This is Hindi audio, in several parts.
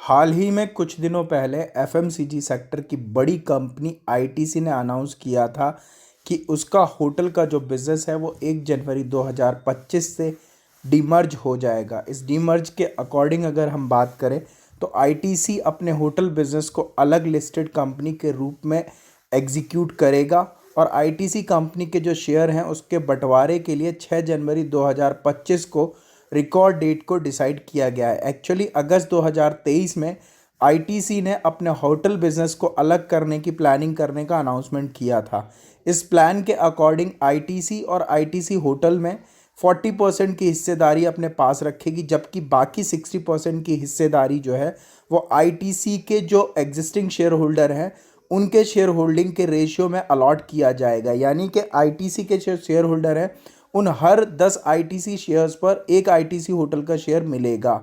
हाल ही में कुछ दिनों पहले एफएमसीजी सेक्टर की बड़ी कंपनी आईटीसी ने अनाउंस किया था कि उसका होटल का जो बिज़नेस है वो 1 जनवरी 2025 से डीमर्ज हो जाएगा। इस डीमर्ज के अकॉर्डिंग अगर हम बात करें तो आईटीसी अपने होटल बिज़नेस को अलग लिस्टेड कंपनी के रूप में एग्जीक्यूट करेगा और आईटीसी कंपनी के जो शेयर हैं उसके बंटवारे के लिए 6 जनवरी 2025 को रिकॉर्ड डेट को डिसाइड किया गया है। एक्चुअली अगस्त 2023 में आईटीसी ने अपने होटल बिजनेस को अलग करने की प्लानिंग करने का अनाउंसमेंट किया था। इस प्लान के अकॉर्डिंग आईटीसी और आईटीसी होटल में 40% की हिस्सेदारी अपने पास रखेगी, जबकि बाकी 60% की हिस्सेदारी जो है वो आईटीसी के जो एग्जिस्टिंग शेयर होल्डर हैं उनके शेयर होल्डिंग के रेशियो में अलॉट किया जाएगा। यानी कि आईटीसी के शेयर होल्डर हैं उन हर 10 आईटीसी शेयर्स पर एक आईटीसी होटल का शेयर मिलेगा।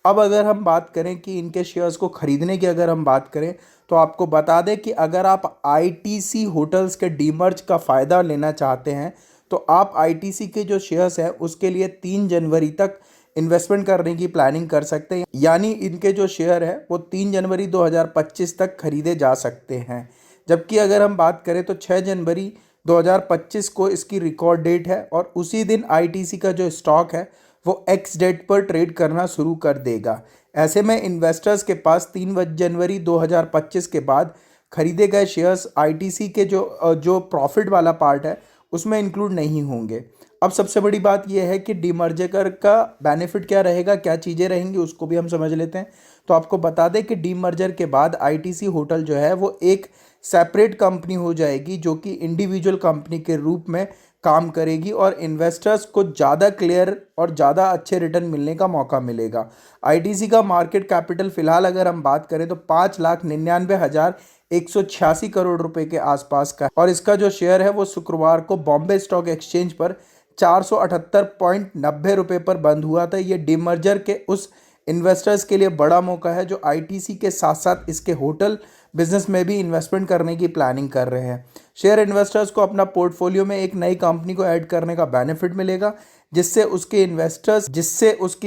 अब अगर हम बात करें कि इनके शेयर्स को खरीदने की अगर हम बात करें तो आपको बता दें कि अगर आप आईटीसी होटल्स के डीमर्ज का फ़ायदा लेना चाहते हैं तो आप आईटीसी के जो शेयर्स हैं उसके लिए 3 जनवरी तक इन्वेस्टमेंट करने की प्लानिंग कर सकते हैं। यानी इनके जो शेयर है वो 3 जनवरी 2025 तक खरीदे जा सकते हैं। जबकि अगर हम बात करें तो 6 जनवरी 2025 को इसकी रिकॉर्ड डेट है और उसी दिन आईटीसी का जो स्टॉक है वो एक्स डेट पर ट्रेड करना शुरू कर देगा। ऐसे में इन्वेस्टर्स के पास 3 जनवरी 2025 के बाद खरीदे गए शेयर्स आईटीसी के जो प्रॉफिट वाला पार्ट है उसमें इंक्लूड नहीं होंगे। अब सबसे बड़ी बात यह है कि डीमर्जर का बेनिफिट क्या रहेगा, क्या चीज़ें रहेंगी, उसको भी हम समझ लेते हैं। तो आपको बता दें कि डीमर्जर के बाद आईटीसी होटल जो है वो एक सेपरेट कंपनी हो जाएगी जो कि इंडिविजुअल कंपनी के रूप में काम करेगी और इन्वेस्टर्स को ज़्यादा क्लियर और ज़्यादा अच्छे रिटर्न मिलने का मौका मिलेगा। आईटीसी का मार्केट कैपिटल फ़िलहाल अगर हम बात करें तो 5,99,186 करोड़ रुपए के आसपास का है और इसका जो शेयर है वो शुक्रवार को बॉम्बे स्टॉक एक्सचेंज पर 478.90 रुपये पर बंद हुआ था। ये डीमर्जर के उस इन्वेस्टर्स के लिए बड़ा मौका है जो आईटीसी के साथ साथ इसके होटल बिजनेस में भी इन्वेस्टमेंट करने की प्लानिंग कर रहे हैं। शेयर इन्वेस्टर्स को अपना पोर्टफोलियो में एक नई कंपनी को ऐड करने का बेनिफिट मिलेगा जिससे उसकी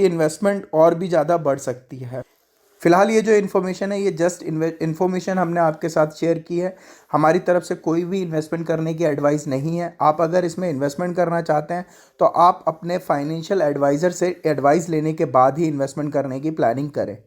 इन्वेस्टमेंट और भी ज़्यादा बढ़ सकती है। फिलहाल ये जो इन्फॉर्मेशन है ये जस्ट इन्फॉर्मेशन हमने आपके साथ शेयर की है। हमारी तरफ से कोई भी इन्वेस्टमेंट करने की एडवाइस नहीं है। आप अगर इसमें इन्वेस्टमेंट करना चाहते हैं तो आप अपने फाइनेंशियल एडवाइज़र से एडवाइस लेने के बाद ही इन्वेस्टमेंट करने की प्लानिंग करें।